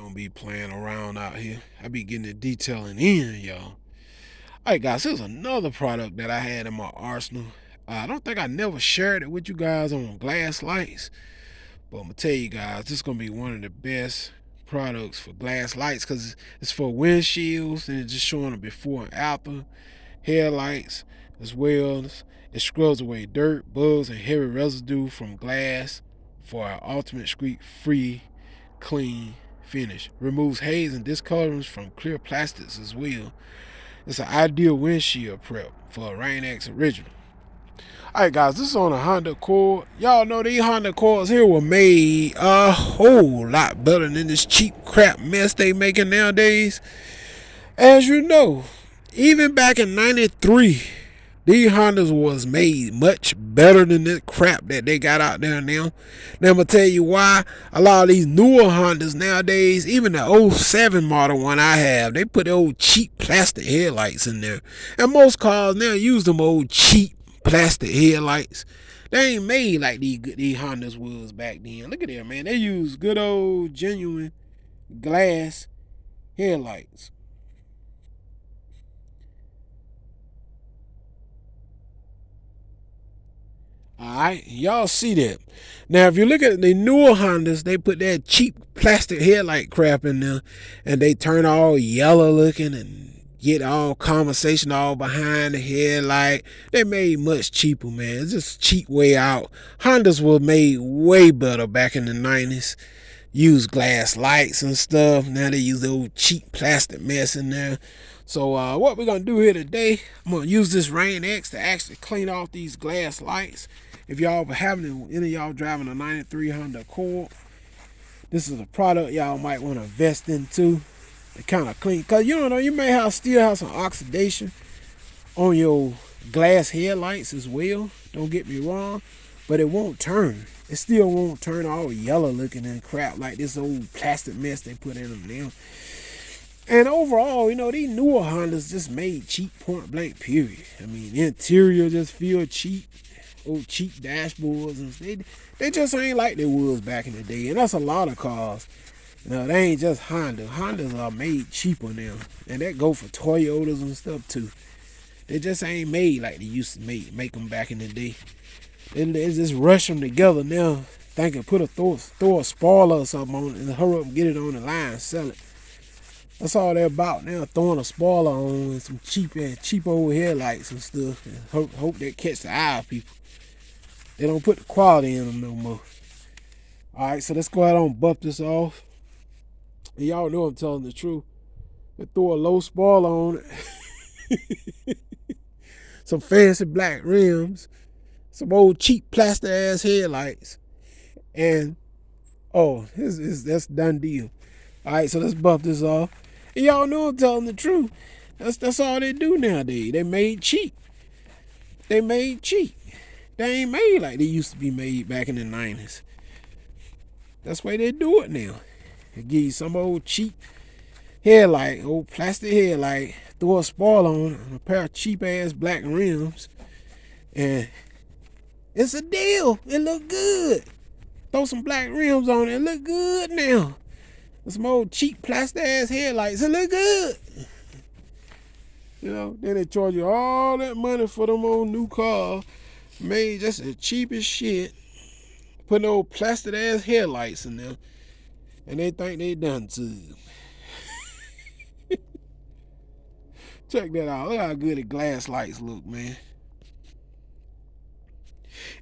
don't be playing around out here. I be getting the detailing in, y'all. Alright guys, here's another product that I had in my arsenal. I don't think I never shared it with you guys on glass lights. But I'm gonna tell you guys, this is gonna be one of the best products for glass lights because it's for windshields and it's just showing a before and after. Headlights as well. It scrubs away dirt, bugs, and heavy residue from glass for an ultimate squeak-free, clean finish. Removes haze and discolorants from clear plastics as well. It's an ideal windshield prep for a Rain-X original. Alright guys, this is on a Honda Accord. Y'all know these Honda Accords here were made a whole lot better than this cheap crap mess they making nowadays. As you know, even back in 93, these Hondas was made much better than this crap that they got out there now. Now I'm going to tell you why. A lot of these newer Hondas nowadays, even the 07 model one I have, they put the old cheap plastic headlights in there. And most cars now use them old cheap plastic headlights. They ain't made like these Hondas was back then. Look at there, man. They use good old genuine glass headlights. Alright, y'all see that. Now, if you look at the newer Hondas, they put that cheap plastic headlight crap in there, and they turn all yellow looking and get all conversation all behind the headlight. They made much cheaper, man. It's just cheap way out. Hondas were made way better back in the 90s. Use glass lights and stuff. Now they use the old cheap plastic mess in there. So what we're going to do here today, I'm going to use this Rain-X to actually clean off these glass lights. If y'all having any of y'all driving a 93 Honda Accord, this is a product y'all might want to invest into to kind of clean. Because you don't know, you may still have some oxidation on your glass headlights as well. Don't get me wrong. But it won't turn. It still won't turn all yellow looking and crap like this old plastic mess they put in them now. And overall, you know, these newer Hondas just made cheap, point blank, period. I mean, the interior just feel cheap. Old cheap dashboards, and they just ain't like they was back in the day. And that's a lot of cars. You know, they ain't just Honda. Hondas are made cheaper now. And that go for Toyotas and stuff too. They just ain't made like they used to make them back in the day. They just rush them together now, thinking throw a spoiler or something on it and hurry up and get it on the line and sell it. That's all they're about now, throwing a spoiler on and some cheap old headlights and stuff, and hope they catch the eye of people. They don't put the quality in them no more. Alright, so let's go ahead and buff this off. And y'all know I'm telling the truth. They throw a low spoiler on it. Some fancy black rims. Some old cheap plastic ass headlights. And, that's done deal. Alright, so let's buff this off. And y'all know I'm telling the truth. That's all they do nowadays. They made cheap. They made cheap. They ain't made like they used to be made back in the 90s. That's the way they do it now. They give you some old cheap headlight, old plastic headlight, throw a spoiler on it, and a pair of cheap ass black rims, and it's a deal. It look good. Throw some black rims on it. It look good now. With some old cheap plastic ass headlights. It look good. You know, then they charge you all that money for them old new cars. Made just the cheapest shit. Putting old plastic ass headlights in there. And they think they done to. Check that out. Look how good the glass lights look, man.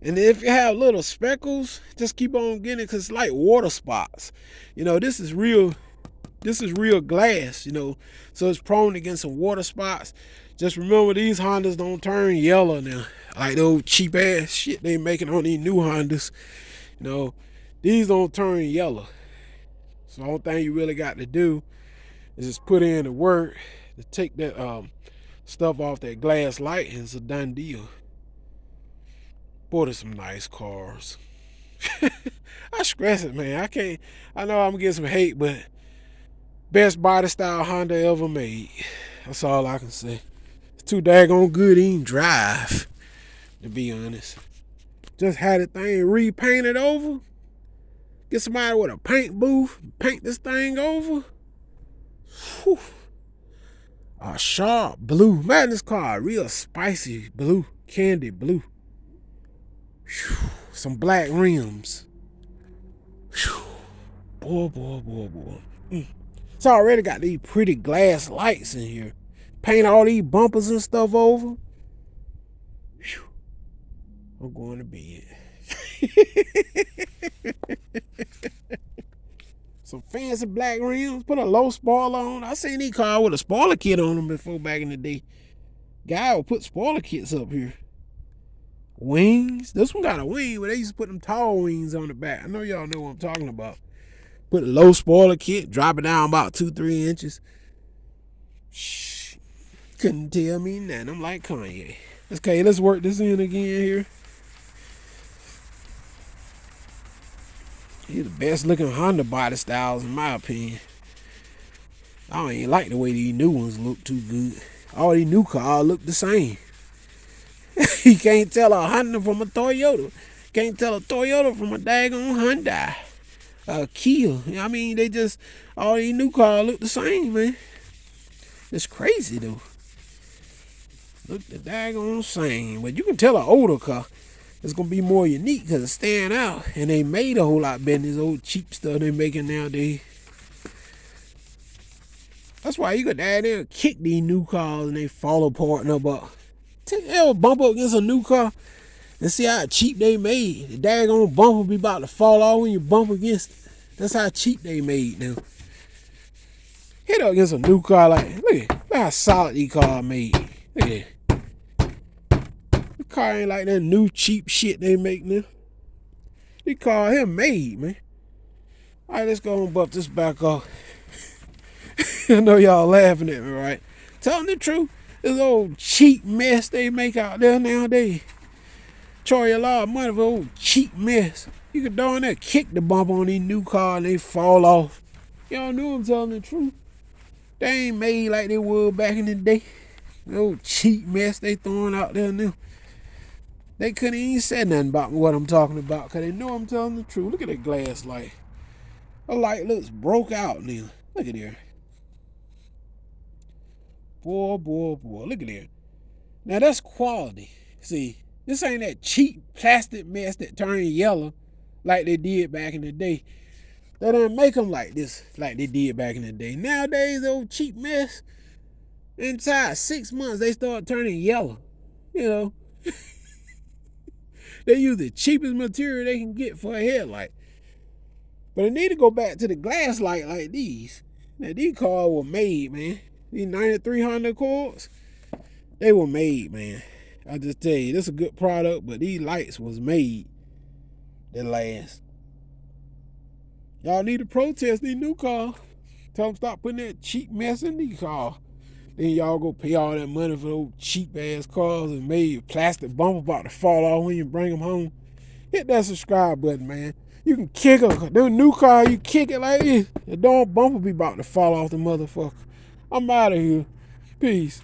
And if you have little speckles, just keep on getting it because it's like water spots. You know, this is real glass, you know, so it's prone against some water spots. Just remember, these Hondas don't turn yellow now. Like those cheap ass shit they making on these new Hondas. You know, these don't turn yellow. So the only thing you really got to do is just put in the work to take that stuff off that glass light, and it's a done deal. Boy, there's some nice cars. I stress it, man. I know I'm gonna get some hate, but best body style Honda ever made. That's all I can say. It's too daggone good to even drive, to be honest. Just had the thing repainted over. Get somebody with a paint booth, paint this thing over. Whew. A sharp blue. Man, this car a real spicy blue, candy blue. Whew. Some black rims. Whew. Boy. It's already got these pretty glass lights in here. Paint all these bumpers and stuff over. Whew. I'm going to bed. Some fancy black rims. Put a low spoiler on. I seen these cars with a spoiler kit on them before back in the day. Guy would put spoiler kits up here. Wings. This one got a wing, but they used to put them tall wings on the back. I know y'all know what I'm talking about. Put a low spoiler kit, drop it down about 2-3 inches. Shh. Couldn't tell me nothing. I'm like Kanye. Okay, let's work this in again here. He's the best looking Honda body styles in my opinion. I don't even like the way these new ones look too good. All these new cars look the same. You can't tell a Honda from a Toyota. Can't tell a Toyota from a daggone Hyundai. Kia. I mean, they just, all these new cars look the same, man. It's crazy though. Look the daggone same. But you can tell an older car. It's going to be more unique because it's stand out. And they made a whole lot better than this old cheap stuff they making nowadays. That's why you got down there and kick these new cars and they fall apart and about. Ever bump up against a new car and see how cheap they made. The daggone bumper be about to fall off when you bump against it. That's how cheap they made now. Hit up against a new car like, look how solid these cars made. Look at that. The car ain't like that new cheap shit they make now. These cars here made, man. All right, let's go and bump this back off. I know y'all laughing at me, right? Telling the truth, this old cheap mess they make out there nowadays. Charge you a lot of money for old cheap mess. You could darn near kick the bump on these new cars and they fall off. Y'all know I'm telling the truth. They ain't made like they were back in the day. The old cheap mess they throwing out there now. They couldn't even say nothing about what I'm talking about because they know I'm telling the truth. Look at that glass light. The light looks broke out now. Look at there. Boy. Look at there. Now that's quality. See, this ain't that cheap plastic mess that turned yellow like they did back in the day. They didn't make them like this, like they did back in the day. Nowadays, old cheap mess, inside 6 months, they start turning yellow. You know, they use the cheapest material they can get for a headlight. But they need to go back to the glass light like these. Now, these cars were made, man. These 9300 Accords, they were made, man. I just tell you, this is a good product, but these lights was made that last. Y'all need to protest these new cars. Tell them stop putting that cheap mess in these cars. Then y'all go pay all that money for those cheap ass cars and made plastic bumper about to fall off when you bring them home. Hit that subscribe button, man. You can kick them. Them new car, you kick it like this. The darn bumper be about to fall off the motherfucker. I'm out of here. Peace.